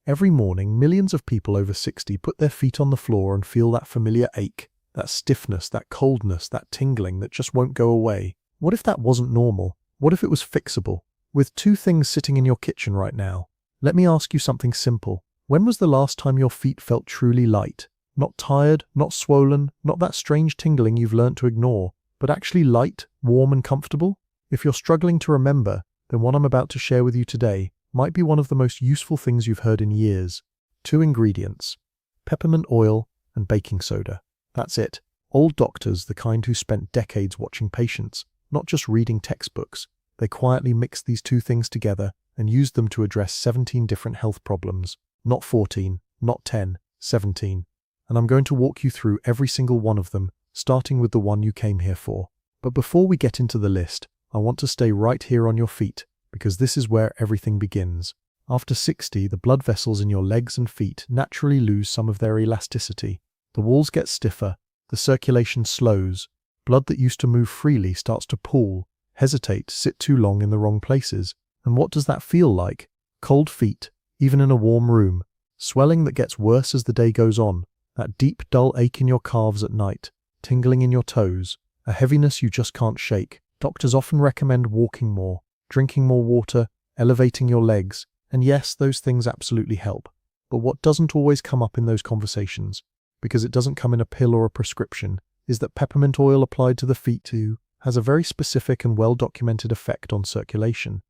Every morning, millions of people over 60 put their feet on the floor and feel that familiar ache, that stiffness, that coldness, that tingling that just won't go away. What if that wasn't normal? What if it was fixable? With two things sitting in your kitchen right now, let me ask you something simple. When was the last time your feet felt truly light? Not tired, not swollen, not that strange tingling you've learned to ignore, but actually light, warm and comfortable? If you're struggling to remember, then what I'm about to share with you today might be one of the most useful things you've heard in years. 2 ingredients: peppermint oil and baking soda. That's it. Old doctors, the kind who spent decades watching patients, not just reading textbooks, they quietly mixed these two things together and used them to address 17 different health problems. Not 14, not 10, 17. And I'm going to walk you through every single one of them, starting with the one you came here for. But before we get into the list, I want to stay right here on your feet, because this is where everything begins. After 60, the blood vessels in your legs and feet naturally lose some of their elasticity. The walls get stiffer, the circulation slows, blood that used to move freely starts to pool, hesitate, sit too long in the wrong places. And what does that feel like? Cold feet, even in a warm room. Swelling that gets worse as the day goes on. That deep, dull ache in your calves at night. Tingling in your toes. A heaviness you just can't shake. Doctors often recommend walking more, drinking more water, elevating your legs. And yes, those things absolutely help. But what doesn't always come up in those conversations, because it doesn't come in a pill or a prescription, is that peppermint oil applied to the feet too has a very specific and well-documented effect on circulation.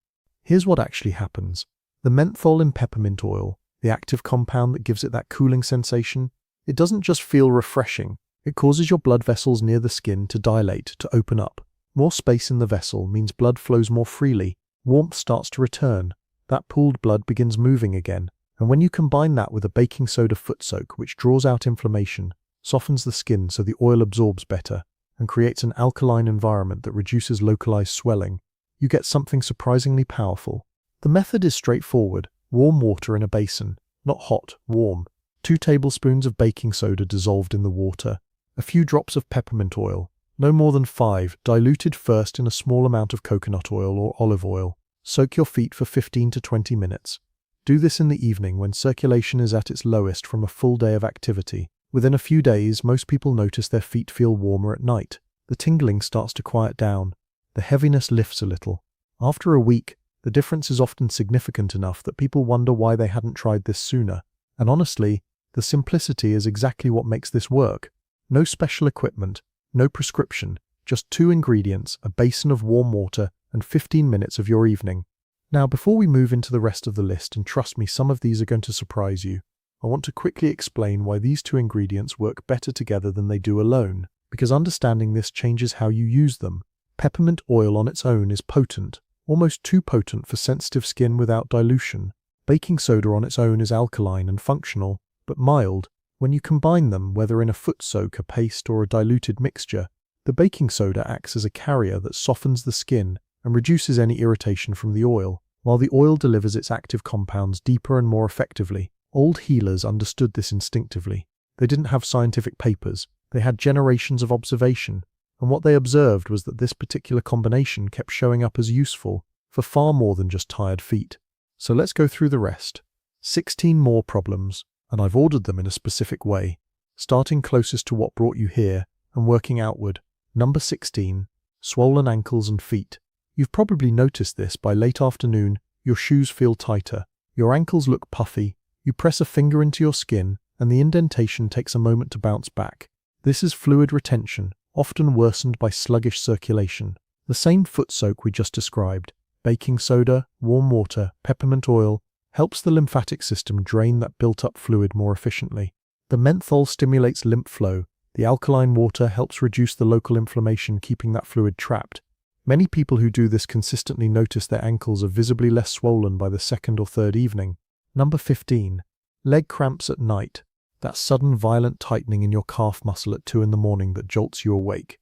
Here's what actually happens. The menthol in peppermint oil, the active compound that gives it that cooling sensation, it doesn't just feel refreshing. It causes your blood vessels near the skin to dilate, to open up. More space in the vessel means blood flows more freely. Warmth starts to return. That pooled blood begins moving again. And when you combine that with a baking soda foot soak, which draws out inflammation, softens the skin so the oil absorbs better, and creates an alkaline environment that reduces localized swelling, you get something surprisingly powerful. The method is straightforward. Warm water in a basin. Not hot, warm. 2 tablespoons of baking soda dissolved in the water. A few drops of peppermint oil. No more than 5, diluted first in a small amount of coconut oil or olive oil. Soak your feet for 15 to 20 minutes. Do this in the evening when circulation is at its lowest from a full day of activity. Within a few days, most people notice their feet feel warmer at night. The tingling starts to quiet down. The heaviness lifts a little. After a week, the difference is often significant enough that people wonder why they hadn't tried this sooner. And honestly, the simplicity is exactly what makes this work. No special equipment, no prescription, just 2 ingredients, a basin of warm water, and 15 minutes of your evening. Now, before we move into the rest of the list, and trust me, some of these are going to surprise you, I want to quickly explain why these 2 ingredients work better together than they do alone, because understanding this changes how you use them. Peppermint oil on its own is potent, almost too potent for sensitive skin without dilution. Baking soda on its own is alkaline and functional, but mild. When you combine them, whether in a foot soak, a paste, or a diluted mixture, the baking soda acts as a carrier that softens the skin and reduces any irritation from the oil, while the oil delivers its active compounds deeper and more effectively. Old healers understood this instinctively. They didn't have scientific papers, they had generations of observation, and what they observed was that this particular combination kept showing up as useful for far more than just tired feet. So let's go through the rest. 16 more problems, and I've ordered them in a specific way, starting closest to what brought you here and working outward. Number 16, swollen ankles and feet. You've probably noticed this. By late afternoon, your shoes feel tighter, your ankles look puffy, you press a finger into your skin, and the indentation takes a moment to bounce back. This is fluid retention, often worsened by sluggish circulation. The same foot soak we just described, baking soda, warm water, peppermint oil, helps the lymphatic system drain that built-up fluid more efficiently. The menthol stimulates lymph flow. The alkaline water helps reduce the local inflammation, keeping that fluid trapped. Many people who do this consistently notice their ankles are visibly less swollen by the 2nd or 3rd evening. Number 15. Leg cramps at night. That sudden violent tightening in your calf muscle at 2 in the morning that jolts you awake.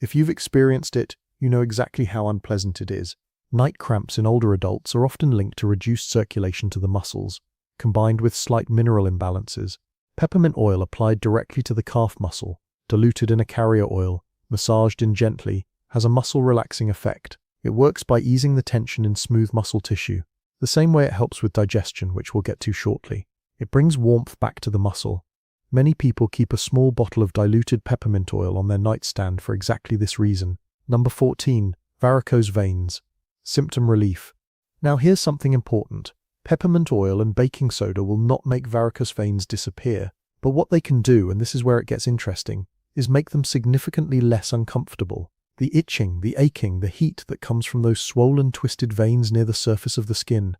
If you've experienced it, you know exactly how unpleasant it is. Night cramps in older adults are often linked to reduced circulation to the muscles, combined with slight mineral imbalances. Peppermint oil applied directly to the calf muscle, diluted in a carrier oil, massaged in gently, has a muscle-relaxing effect. It works by easing the tension in smooth muscle tissue, the same way it helps with digestion, which we'll get to shortly. It brings warmth back to the muscle. Many people keep a small bottle of diluted peppermint oil on their nightstand for exactly this reason. Number 14. Varicose veins. Symptom relief. Now here's something important. Peppermint oil and baking soda will not make varicose veins disappear, but what they can do, and this is where it gets interesting, is make them significantly less uncomfortable. The itching, the aching, the heat that comes from those swollen, twisted veins near the surface of the skin.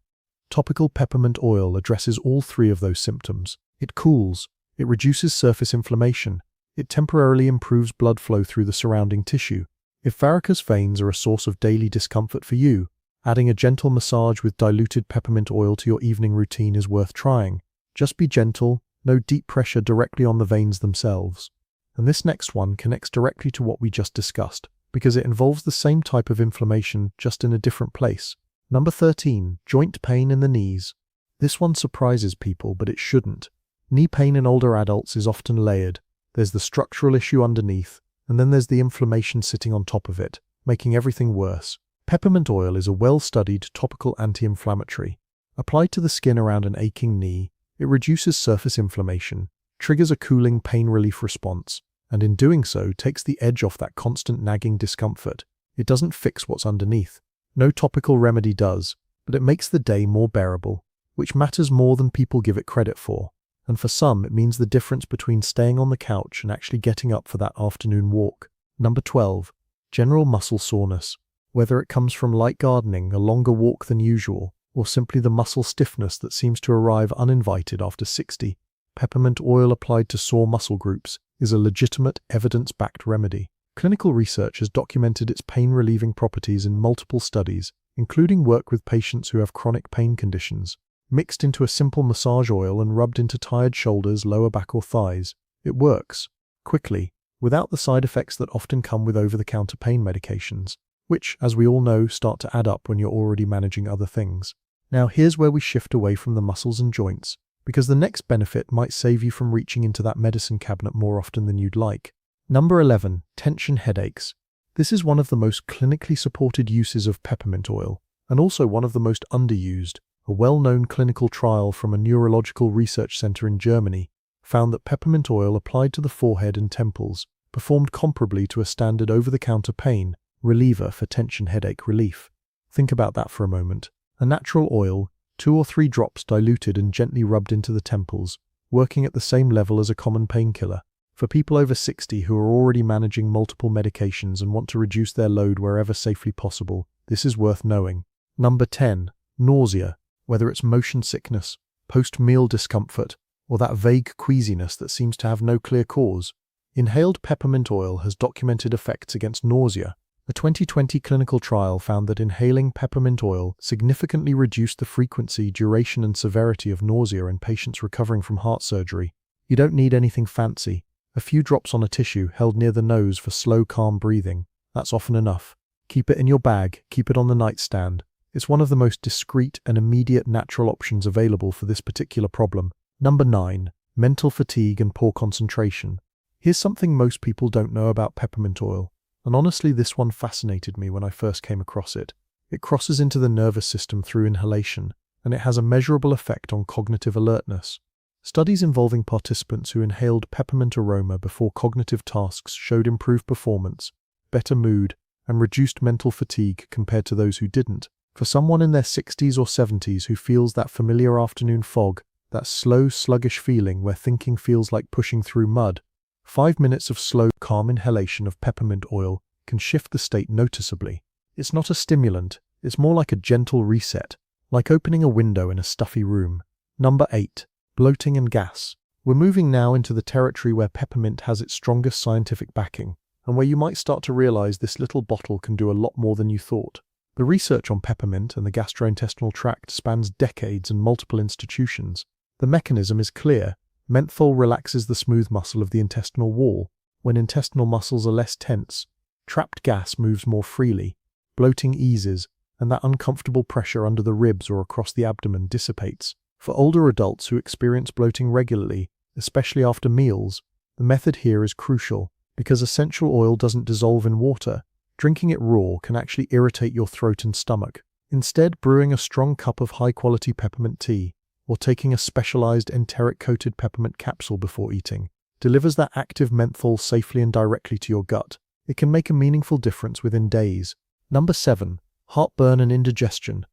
Topical peppermint oil addresses all three of those symptoms. It cools, it reduces surface inflammation, it temporarily improves blood flow through the surrounding tissue. If varicose veins are a source of daily discomfort for you, adding a gentle massage with diluted peppermint oil to your evening routine is worth trying. Just be gentle, no deep pressure directly on the veins themselves. And this next one connects directly to what we just discussed, because it involves the same type of inflammation, just in a different place. Number 13. Joint pain in the knees. This one surprises people, but it shouldn't. Knee pain in older adults is often layered. There's the structural issue underneath, and then there's the inflammation sitting on top of it, making everything worse. Peppermint oil is a well-studied topical anti-inflammatory. Applied to the skin around an aching knee, it reduces surface inflammation, triggers a cooling pain relief response, and in doing so takes the edge off that constant nagging discomfort. It doesn't fix what's underneath. No topical remedy does, but it makes the day more bearable, which matters more than people give it credit for. And for some, it means the difference between staying on the couch and actually getting up for that afternoon walk. Number 12. General muscle soreness. Whether it comes from light gardening, a longer walk than usual, or simply the muscle stiffness that seems to arrive uninvited after 60, peppermint oil applied to sore muscle groups is a legitimate, evidence-backed remedy. Clinical research has documented its pain-relieving properties in multiple studies, including work with patients who have chronic pain conditions. Mixed into a simple massage oil and rubbed into tired shoulders, lower back or thighs, it works quickly, without the side effects that often come with over-the-counter pain medications, which, as we all know, start to add up when you're already managing other things. Now here's where we shift away from the muscles and joints, because the next benefit might save you from reaching into that medicine cabinet more often than you'd like. Number 11. Tension headaches. This is one of the most clinically supported uses of peppermint oil, and also one of the most underused. A well-known clinical trial from a neurological research center in Germany found that peppermint oil applied to the forehead and temples performed comparably to a standard over-the-counter pain reliever for tension headache relief. Think about that for a moment. A natural oil, 2 or 3 drops diluted and gently rubbed into the temples, working at the same level as a common painkiller. For people over 60 who are already managing multiple medications and want to reduce their load wherever safely possible, this is worth knowing. Number 10. Nausea. Whether it's motion sickness, post-meal discomfort, or that vague queasiness that seems to have no clear cause, inhaled peppermint oil has documented effects against nausea. A 2020 clinical trial found that inhaling peppermint oil significantly reduced the frequency, duration, and severity of nausea in patients recovering from heart surgery. You don't need anything fancy. A few drops on a tissue held near the nose for slow, calm breathing. That's often enough. Keep it in your bag, keep it on the nightstand. It's one of the most discreet and immediate natural options available for this particular problem. Number 9. Mental fatigue and poor concentration. Here's something most people don't know about peppermint oil, and honestly this one fascinated me when I first came across it. It crosses into the nervous system through inhalation, and it has a measurable effect on cognitive alertness. Studies involving participants who inhaled peppermint aroma before cognitive tasks showed improved performance, better mood, and reduced mental fatigue compared to those who didn't. For someone in their 60s or 70s who feels that familiar afternoon fog, that slow, sluggish feeling where thinking feels like pushing through mud, 5 minutes of slow, calm inhalation of peppermint oil can shift the state noticeably. It's not a stimulant, it's more like a gentle reset, like opening a window in a stuffy room. Number 8. Bloating and gas. We're moving now into the territory where peppermint has its strongest scientific backing, and where you might start to realize this little bottle can do a lot more than you thought. The research on peppermint and the gastrointestinal tract spans decades and multiple institutions. The mechanism is clear. Menthol relaxes the smooth muscle of the intestinal wall. When intestinal muscles are less tense, trapped gas moves more freely, bloating eases, and that uncomfortable pressure under the ribs or across the abdomen dissipates. For older adults who experience bloating regularly, especially after meals, the method here is crucial. Because essential oil doesn't dissolve in water, drinking it raw can actually irritate your throat and stomach. Instead, brewing a strong cup of high-quality peppermint tea, or taking a specialized enteric-coated peppermint capsule before eating delivers that active menthol safely and directly to your gut. It can make a meaningful difference within days. Number 7. Heartburn and indigestion.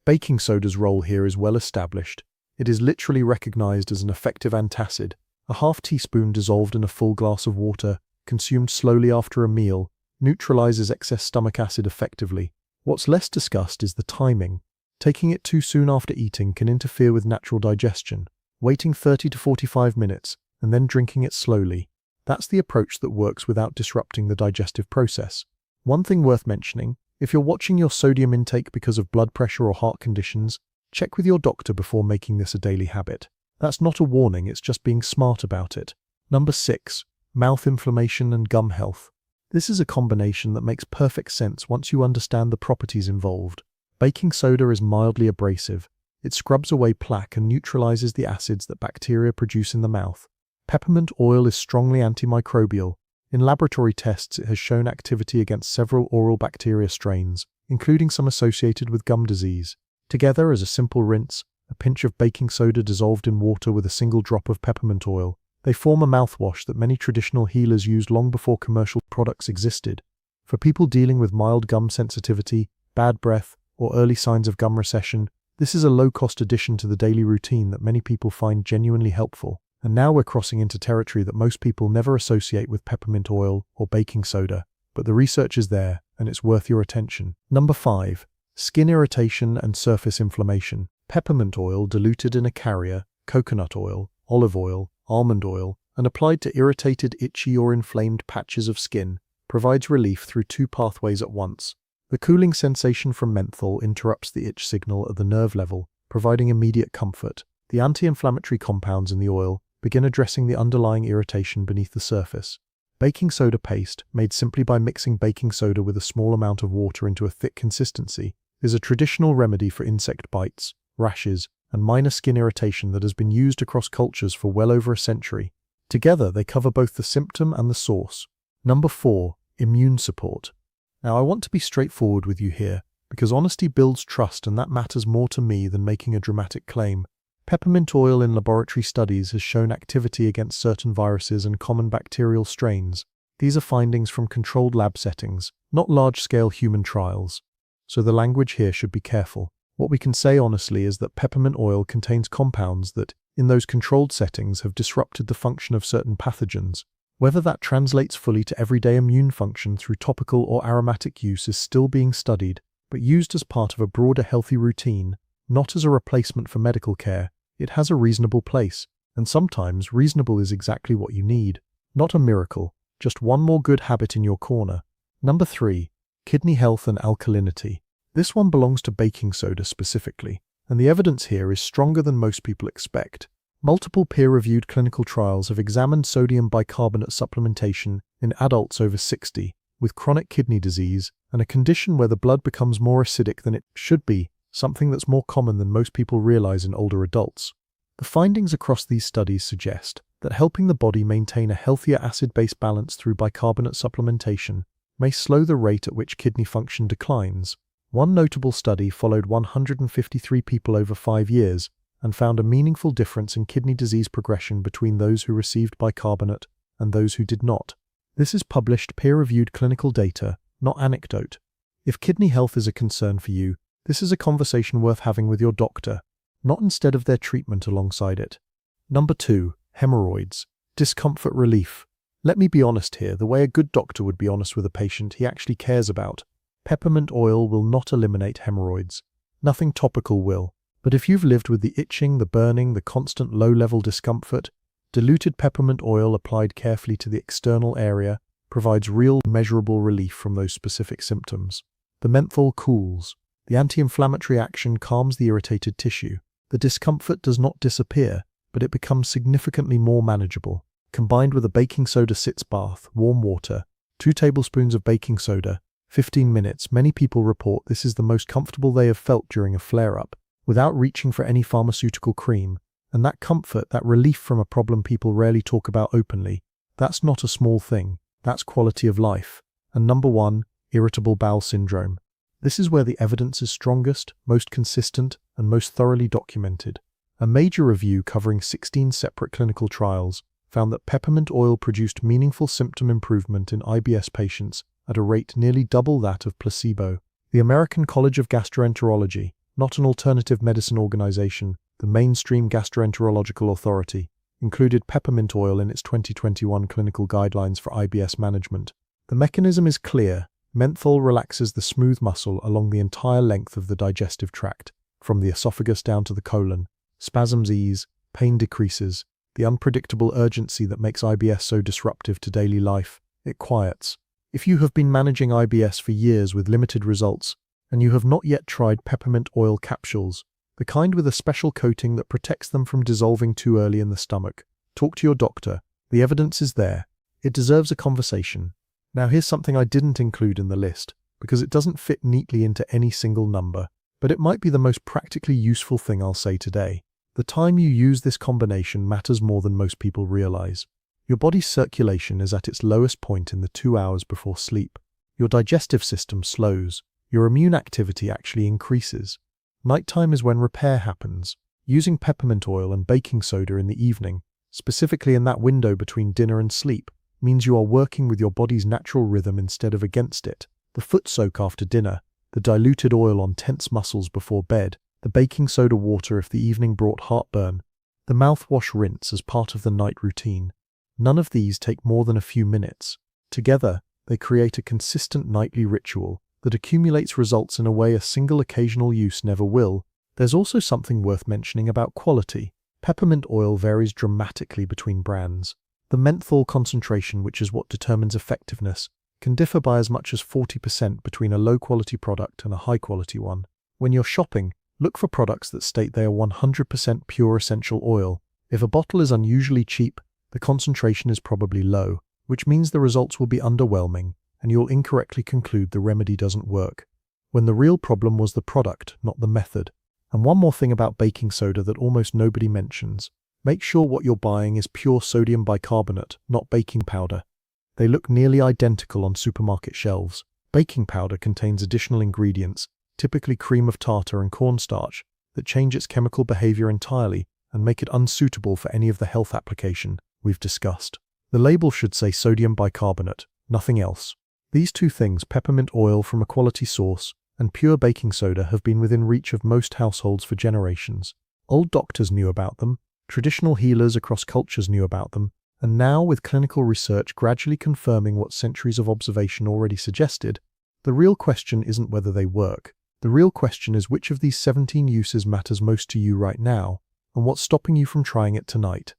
Baking soda's role here is well established. It is literally recognized as an effective antacid. A half teaspoon dissolved in a full glass of water, consumed slowly after a meal, neutralizes excess stomach acid effectively. What's less discussed is the timing. Taking it too soon after eating can interfere with natural digestion. Waiting 30 to 45 minutes and then drinking it slowly. That's the approach that works without disrupting the digestive process. One thing worth mentioning, if you're watching your sodium intake because of blood pressure or heart conditions, check with your doctor before making this a daily habit. That's not a warning, it's just being smart about it. Number 6. Mouth inflammation and gum health. This is a combination that makes perfect sense once you understand the properties involved. Baking soda is mildly abrasive. It scrubs away plaque and neutralizes the acids that bacteria produce in the mouth. Peppermint oil is strongly antimicrobial. In laboratory tests, it has shown activity against several oral bacteria strains, including some associated with gum disease. Together, as a simple rinse, a pinch of baking soda dissolved in water with a single drop of peppermint oil, they form a mouthwash that many traditional healers used long before commercial products existed. For people dealing with mild gum sensitivity, bad breath, or early signs of gum recession, this is a low-cost addition to the daily routine that many people find genuinely helpful. And now we're crossing into territory that most people never associate with peppermint oil or baking soda, but the research is there, and it's worth your attention. Number 5. Skin irritation and surface inflammation. Peppermint oil diluted in a carrier, coconut oil, olive oil, almond oil, and applied to irritated, itchy or inflamed patches of skin, provides relief through 2 pathways at once. The cooling sensation from menthol interrupts the itch signal at the nerve level, providing immediate comfort. The anti-inflammatory compounds in the oil begin addressing the underlying irritation beneath the surface. Baking soda paste, made simply by mixing baking soda with a small amount of water into a thick consistency, is a traditional remedy for insect bites, rashes, and minor skin irritation that has been used across cultures for well over a century. Together, they cover both the symptom and the source. Number 4. Immune support. Now, I want to be straightforward with you here, because honesty builds trust, and that matters more to me than making a dramatic claim. Peppermint oil in laboratory studies has shown activity against certain viruses and common bacterial strains. These are findings from controlled lab settings, not large-scale human trials. So the language here should be careful. What we can say honestly is that peppermint oil contains compounds that, in those controlled settings, have disrupted the function of certain pathogens. Whether that translates fully to everyday immune function through topical or aromatic use is still being studied, but used as part of a broader healthy routine, not as a replacement for medical care, it has a reasonable place, and sometimes reasonable is exactly what you need. Not a miracle, just one more good habit in your corner. Number 3. Kidney health and alkalinity. This one belongs to baking soda specifically, and the evidence here is stronger than most people expect. Multiple peer-reviewed clinical trials have examined sodium bicarbonate supplementation in adults over 60 with chronic kidney disease and a condition where the blood becomes more acidic than it should be, something that's more common than most people realize in older adults. The findings across these studies suggest that helping the body maintain a healthier acid-base balance through bicarbonate supplementation may slow the rate at which kidney function declines. One notable study followed 153 people over 5 years and found a meaningful difference in kidney disease progression between those who received bicarbonate and those who did not. This is published peer-reviewed clinical data, not anecdote. If kidney health is a concern for you, this is a conversation worth having with your doctor, not instead of their treatment alongside it. Number 2. Hemorrhoids. Discomfort relief. Let me be honest here, the way a good doctor would be honest with a patient he actually cares about. Peppermint oil will not eliminate hemorrhoids. Nothing topical will. But if you've lived with the itching, the burning, the constant low-level discomfort, diluted peppermint oil applied carefully to the external area provides real, measurable relief from those specific symptoms. The menthol cools. The anti-inflammatory action calms the irritated tissue. The discomfort does not disappear, but it becomes significantly more manageable. Combined with a baking soda sitz bath, warm water, 2 tablespoons of baking soda, 15 minutes, many people report this is the most comfortable they have felt during a flare-up, without reaching for any pharmaceutical cream. And that comfort, that relief from a problem people rarely talk about openly, that's not a small thing, that's quality of life. And number 1, irritable bowel syndrome. This is where the evidence is strongest, most consistent, and most thoroughly documented. A major review covering 16 separate clinical trials found that peppermint oil produced meaningful symptom improvement in IBS patients at a rate nearly double that of placebo. The American College of Gastroenterology, not an alternative medicine organization, the mainstream gastroenterological authority, included peppermint oil in its 2021 clinical guidelines for IBS management. The mechanism is clear. Menthol relaxes the smooth muscle along the entire length of the digestive tract, from the esophagus down to the colon. Spasms ease, pain decreases. The unpredictable urgency that makes IBS so disruptive to daily life, it quiets. If you have been managing IBS for years with limited results, and you have not yet tried peppermint oil capsules, the kind with a special coating that protects them from dissolving too early in the stomach, talk to your doctor. The evidence is there. It deserves a conversation. Now here's something I didn't include in the list, because it doesn't fit neatly into any single number, but it might be the most practically useful thing I'll say today. The time you use this combination matters more than most people realize. Your body's circulation is at its lowest point in the 2 hours before sleep. Your digestive system slows. Your immune activity actually increases. Nighttime is when repair happens. Using peppermint oil and baking soda in the evening, specifically in that window between dinner and sleep, means you are working with your body's natural rhythm instead of against it. The foot soak after dinner, the diluted oil on tense muscles before bed, the baking soda water if the evening brought heartburn, the mouthwash rinse as part of the night routine. None of these take more than a few minutes. Together, they create a consistent nightly ritual that accumulates results in a way a single occasional use never will. There's also something worth mentioning about quality. Peppermint oil varies dramatically between brands. The menthol concentration, which is what determines effectiveness, can differ by as much as 40% between a low-quality product and a high-quality one. When you're shopping, look for products that state they are 100% pure essential oil. If a bottle is unusually cheap, the concentration is probably low, which means the results will be underwhelming, and you'll incorrectly conclude the remedy doesn't work, when the real problem was the product, not the method. And one more thing about baking soda that almost nobody mentions. Make sure what you're buying is pure sodium bicarbonate, not baking powder. They look nearly identical on supermarket shelves. Baking powder contains additional ingredients, typically cream of tartar and cornstarch, that change its chemical behavior entirely and make it unsuitable for any of the health application we've discussed. The label should say sodium bicarbonate, nothing else. These two things, peppermint oil from a quality source and pure baking soda, have been within reach of most households for generations. Old doctors knew about them, traditional healers across cultures knew about them, and now, with clinical research gradually confirming what centuries of observation already suggested, the real question isn't whether they work. The real question is which of these 17 uses matters most to you right now, and what's stopping you from trying it tonight.